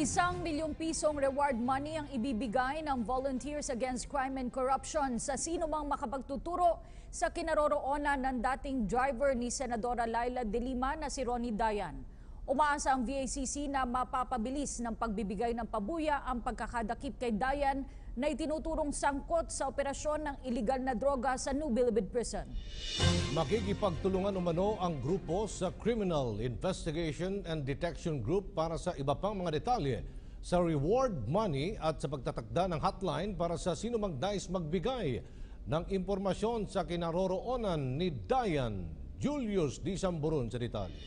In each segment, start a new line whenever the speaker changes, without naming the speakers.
₱1 milyong reward money ang ibibigay ng Volunteers Against Crime and Corruption sa sino mang makapagtuturo sa kinaroroonan ng dating driver ni Senadora Laila De Lima na si Ronnie Dayan. Umaasa ang VACC na mapapabilis ng pagbibigay ng pabuya ang pagkakadakip kay Dayan na itinuturong sangkot sa operasyon ng iligal na droga sa New Bilibid Prison.
Makikipagtulungan umano ang grupo sa Criminal Investigation and Detection Group para sa iba pang mga detalye sa reward money at sa pagtatakda ng hotline para sa sino mang nais magbigay ng impormasyon sa kinaroroonan ni Dayan. Julius D. Samburon sa detalye.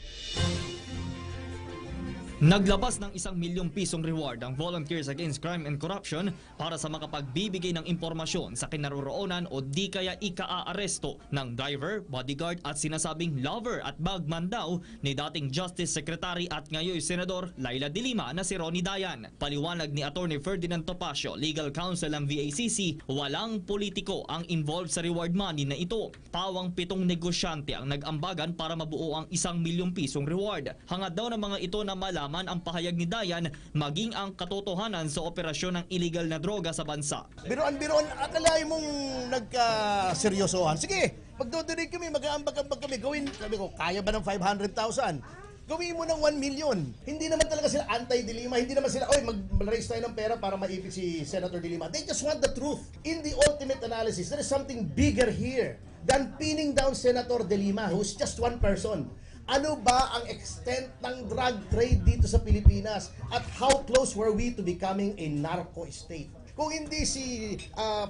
Naglabas ng ₱1 milyong reward ang Volunteers Against Crime and Corruption para sa makapagbibigay ng impormasyon sa kinaroroonan o di kaya ika-aaresto ng driver, bodyguard at sinasabing lover at bagman daw ni dating Justice Secretary at ngayon Senador Laila De Lima na si Ronnie Dayan. Paliwanag ni Atty. Ferdinand Topacio, Legal Counsel ng VACC, walang politiko ang involved sa reward money na ito. Pawang 7 negosyante ang nag-ambagan para mabuo ang ₱1 milyong reward. Hangad daw ng mga ito na malaman ang pahayag ni Dayan maging ang katotohanan sa operasyon ng illegal na droga sa bansa.
Biruan, akalain mong nagka-seryosohan. Sige, magdodonate kami, mag-aambag-ambag kami. Gawin, sabi ko, kaya ba ng 500,000? Gawin mo ng 1 million. Hindi naman talaga sila anti-De Lima. Hindi naman sila, mag-raise tayo ng pera para maipit si Senator De Lima. They just want the truth. In the ultimate analysis, there is something bigger here than pinning down Senator De Lima, who's just one person. Ano ba ang extent ng drug trade dito sa Pilipinas? At how close were we to becoming a narco state? Kung hindi si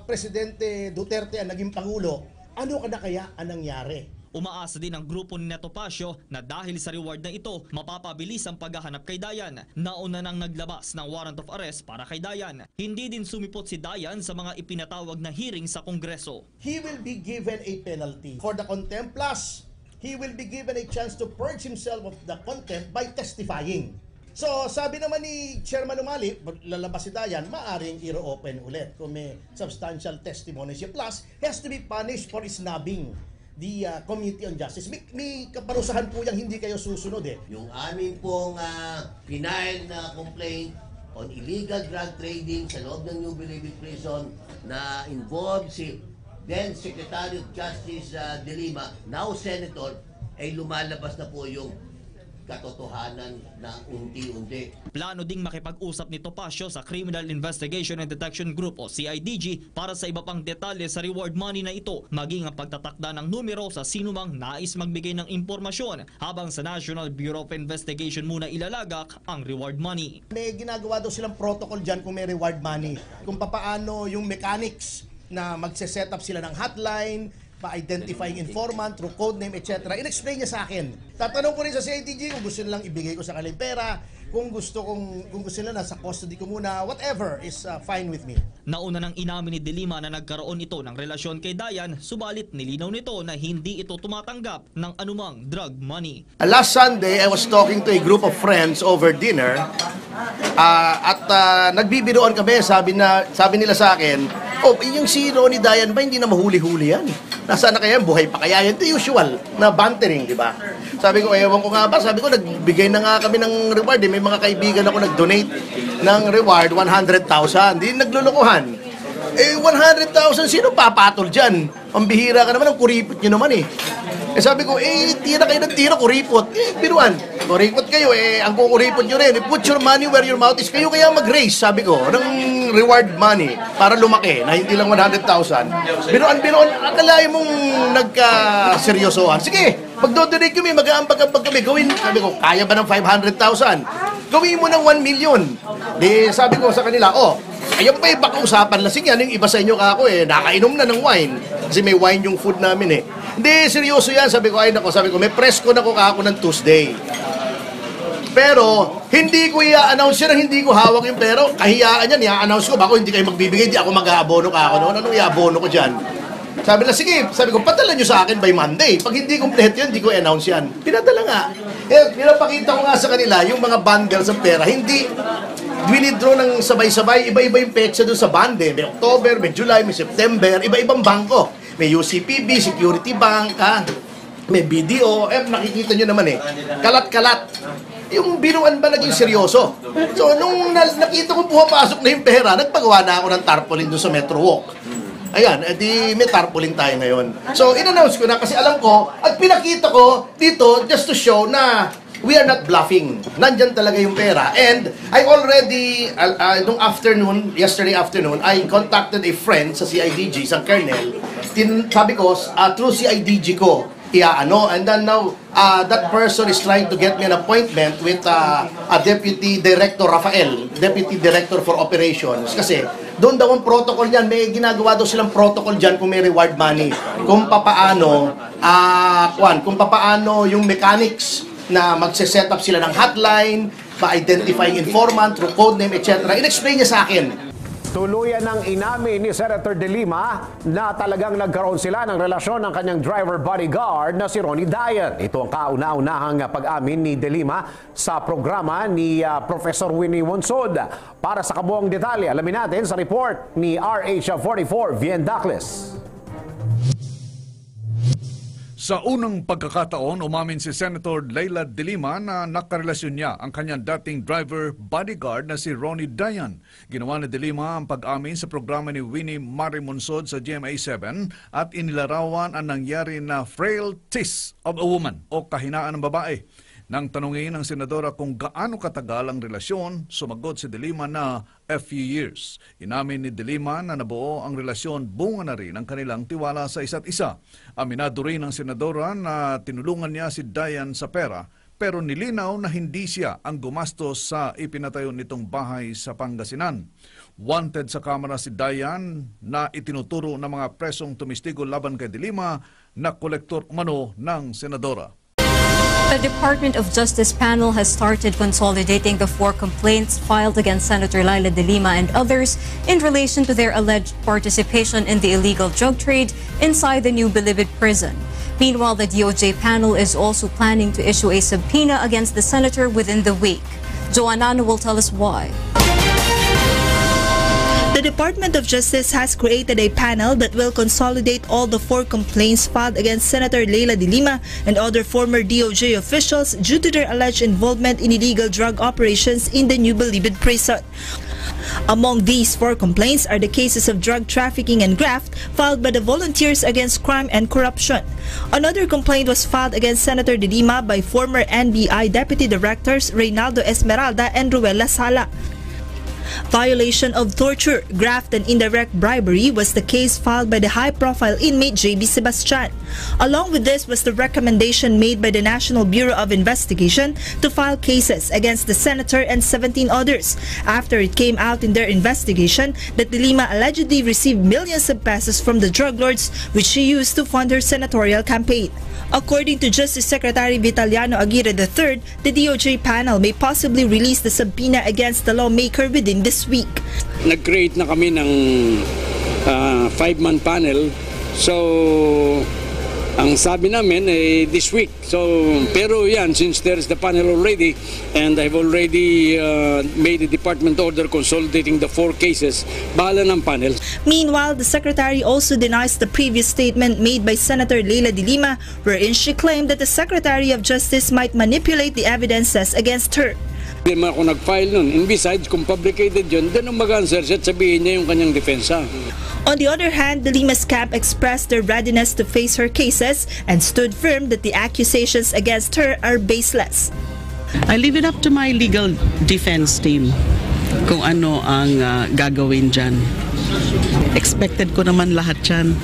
Presidente Duterte ang naging Pangulo, ano ka na kaya ang nangyari?
Umaasa din ang grupo ni Topacio na dahil sa reward na ito, mapapabilis ang paghahanap kay Dayan. Nauna nang naglabas ng warrant of arrest para kay Dayan. Hindi din sumipot si Dayan sa mga ipinatawag na hearing sa Kongreso.
He will be given a penalty for the contempt, plus he will be given a chance to purge himself of the contempt by testifying. So, sabi naman ni Chairman Umali, lalabas si Dayan, maaring i-reopen ulit kung may substantial testimony siya. Plus, he has to be punished for snubbing the Committee on Justice. May kaparusahan po yung hindi kayo susunod eh.
Yung amin pong final na complaint on illegal drug trading sa loob ng New Bilibid Prison na involved si then Secretary of Justice De Lima, now Senator, ay lumalabas na po yung katotohanan na unti-unti.
Plano ding makipag-usap ni Topacio sa Criminal Investigation and Detection Group o CIDG para sa iba pang detalye sa reward money na ito, maging ang pagtatakda ng numero sa sinumang nais magbigay ng impormasyon, habang sa National Bureau of Investigation muna ilalagak ang reward money.
May ginagawa daw silang protocol dyan kung may reward money, kung papaano yung mechanics na magse-set up sila ng hotline, pa-identifying informant through code name, etc. In-explain niya sa akin. Tatanong ko rin sa CIDG kung gusto nilang ibigay ko sa kanilang pera, kung gusto nila nasa custody ko muna, whatever is fine with me.
Nauna nang inamin ni De Lima na nagkaroon ito ng relasyon kay Dayan, subalit nilinaw nito na hindi ito tumatanggap ng anumang drug money.
Last Sunday, I was talking to a group of friends over dinner at nagbibiroon kami, sabi nila sa akin, yung si Ronnie Dayan ba hindi na mahuli-huli yan? Nasaan na kaya? Buhay pa kaya yan? The usual na bantering, di ba? Sabi ko, ewan ko nga ba? Sabi ko, nagbigay na nga kami ng reward. May mga kaibigan ako nag-donate ng reward, 100,000. Di naglulukuhan. 100,000, sino papatol dyan? Ang bihira ka naman, ang kuripot nyo naman eh. Sabi ko, tira kayo ng tira, kuripot. Biruan, kuripot kayo, ang kukuripot nyo rin. Put your money where your mouth is. Kayo kaya mag-raise, sabi ko, ng reward money para lumaki na hindi lang 100,000. Biruan, akalain mong nagka-seryosohan. Sige, magdodonate kami, mag-aambag-ambag kami. Gawin, sabi ko, kaya ba ng 500,000? Gawin mo ng 1 million. Di, sabi ko sa kanila, ayun pa baka usapan lasing yan. Yung iba sa inyo ako nakainom na ng wine. Kasi may wine yung food namin eh. Hindi, seryoso yan. Sabi ko, may presko na ko kako ng Tuesday. Pero, hindi ko i-announce yan, hindi ko hawak yung pero. Kahiyaan yan, i-announce ko, bako hindi kayo magbibigay, hindi ako mag-aabono ka ako noon. Anong i-abono ko dyan? Sabi na, sige, sabi ko, padala nyo sa akin by Monday. Pag hindi complete yun, hindi ko i-announce yan. Pinadala nga. Pinapakita ko nga sa kanila, yung mga bundles ng pera, hindi winidraw ng sabay-sabay, iba-iba yung petsa doon sa bande. May October, may July, may September, iba-ibang bangko. May UCPB, Security Bank, may BDO, nakikita nyo naman kalat-kalat. yung biruan ba naging seryoso? So, nung nakita ko pumapasok na yung pera, nagpagawa na ako ng tarpaulin doon sa Metro Walk. Ayan, edi may tarpaulin tayo ngayon. So, in-announce ko na kasi alam ko, at pinakita ko dito just to show na we are not bluffing. Nandyan talaga yung pera. And I already, nung afternoon, yesterday afternoon, I contacted a friend sa CIDG, sa Colonel. Sabi ko, through CIDG ko, and then now, that person is trying to get me an appointment with a Deputy Director Rafael, Deputy Director for Operations. Kasi doon daw ang protocol niyan, may ginagawa daw silang protocol diyan kung may reward money. Kung papaano, kung papaano yung mechanics na magse-set up sila ng hotline, pa-identifying informant through code name, etc. In-explain niya sa akin.
Tuluyan ng inamin ni Senator De Lima na talagang nagkaroon sila ng relasyon ng kanyang driver bodyguard na si Ronnie Dayan. Ito ang kauna-unahang pag-amin ni De Lima sa programa ni Professor Winnie Monsod. Para sa kabuang detalye, alamin natin sa report ni RH44 Vien Dacles.
Sa unang pagkakataon, umamin si Senator Leila De Lima na nakarelasyon niya ang kanyang dating driver bodyguard na si Ronnie Dayan. Ginawa ni De Lima ang pag-amin sa programa ni Winnie Monsod sa GMA7 at inilarawan ang nangyari na frailties of a woman o kahinaan ng babae. Nang tanungin ng senadora kung gaano katagal ang relasyon, sumagot si De Lima na a few years. Inamin ni De Lima na nabuo ang relasyon bunga na rin ang kanilang tiwala sa isa't isa. Aminado rin ng senadora na tinulungan niya si Dayan sa pera, pero nilinaw na hindi siya ang gumastos sa ipinatayo nitong bahay sa Pangasinan. Wanted sa kamera si Dayan na itinuturo ng mga presong tumistigo laban kay De Lima na kolektor umano ng senadora.
The Department of Justice panel has started consolidating the 4 complaints filed against Senator Leila De Lima and others in relation to their alleged participation in the illegal drug trade inside the New Bilibid prison. Meanwhile, the DOJ panel is also planning to issue a subpoena against the senator within the week. Joanna will tell us why.
The Department of Justice has created a panel that will consolidate all the 4 complaints filed against Senator Leila De Lima and other former DOJ officials due to their alleged involvement in illegal drug operations in the New Bilibid prison. Among these 4 complaints are the cases of drug trafficking and graft filed by the Volunteers Against Crime and Corruption. Another complaint was filed against Senator De Lima by former NBI Deputy Directors Reynaldo Esmeralda and Ruela Sala. Violation of torture, graft, and indirect bribery was the case filed by the high-profile inmate J.B. Sebastian. Along with this was the recommendation made by the National Bureau of Investigation to file cases against the senator and 17 others after it came out in their investigation that De Lima allegedly received millions of pesos from the drug lords which she used to fund her senatorial campaign. According to Justice Secretary Vitaliano Aguirre III, the DOJ panel may possibly release the subpoena against the lawmaker within this week.
Nag-create na kami ng 5-man panel. So, ang sabi namin ay this week. So, pero yan, since there is the panel already and I've already made a department order consolidating the 4 cases, bahala ng panel.
Meanwhile, the secretary also denies the previous statement made by Senator Leila De Lima wherein she claimed that the Secretary of Justice might manipulate the evidences against her.
Hindi man ako nag-file nun. And besides, kung fabricated yun, then ang mag-answer siya at sabihin niya yung kanyang depensa.
On the other hand, De Lima's camp expressed their readiness to face her cases and stood firm that the accusations against her are baseless.
I leave it up to my legal defense team kung ano ang gagawin dyan. Expected ko naman lahat yan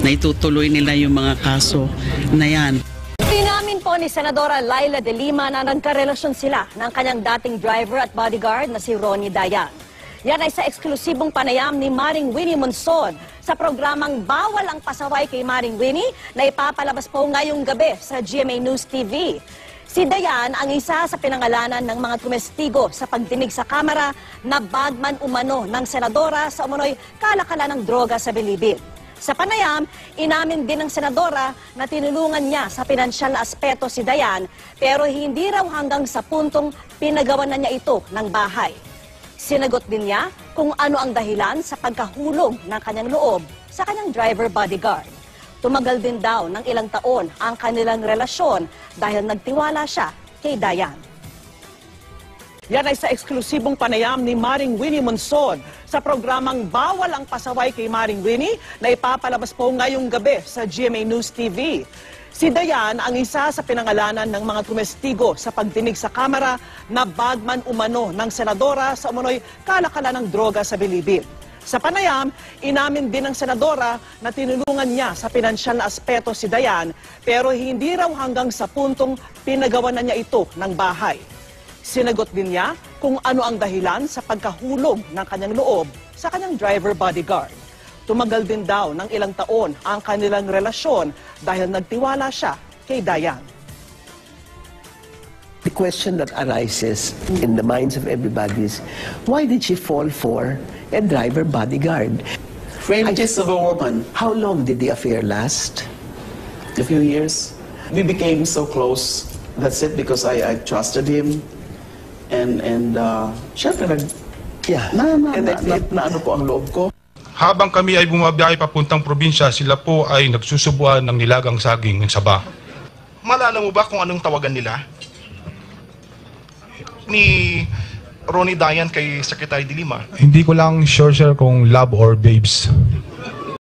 na itutuloy nila yung mga kaso na yan.
Inamin po ni Senadora Leila De Lima na nagkarelasyon sila ng kanyang dating driver at bodyguard na si Ronnie Dayan. Yan ay sa eksklusibong panayam ni Maring Winnie Monsod sa programang Bawal ang Pasaway kay Maring Winnie na ipapalabas po ngayong gabi sa GMA News TV. Si Dayan ang isa sa pinangalanan ng mga tumestigo sa pagdinig sa kamera na bagman umano ng senadora sa umano'y kalakalan ng droga sa Bilibid. Sa panayam, inamin din ng senadora na tinulungan niya sa pinansyal na aspeto si Dayan pero hindi raw hanggang sa puntong pinagawan na niya ito ng bahay. Sinagot din niya kung ano ang dahilan sa pagkahulog ng kanyang loob sa kanyang driver bodyguard. Tumagal din daw ng ilang taon ang kanilang relasyon dahil nagtiwala siya kay Dayan.
Yan ay sa eksklusibong panayam ni Maring Winnie Monsod sa programang Bawal ang Pasaway kay Maring Winnie na ipapalabas po ngayong gabi sa GMA News TV. Si Dayan ang isa sa pinangalanan ng mga tumestigo sa pagdinig sa kamera na bagman umano ng senadora sa umano'y kalakala ng droga sa Bilibid. Sa panayam, inamin din ng senadora na tinulungan niya sa pinansyal na aspeto si Dayan pero hindi raw hanggang sa puntong pinagawa na niya ito ng bahay. Sinagot din niya kung ano ang dahilan sa pagkahulog ng kanyang loob sa kanyang driver bodyguard. Tumagal din daw ng ilang taon ang kanilang relasyon dahil nagtiwala siya kay Dayan.
The question that arises in the minds of everybody is, why did she fall for a driver bodyguard?
Ranges of a woman.
How long did the affair last?
A few years. We became so close. That's it, because I trusted him. And syempre na ano po ang loob ko.
Habang kami ay bumabiyahe papuntang probinsya, sila po ay nagsusubuan ng nilagang saging ng Saba.
Malala mo ba kung anong tawagan nila ni Ronnie Dayan kay Secretary De Lima?
Hindi ko lang sure, sir, kung love or babes.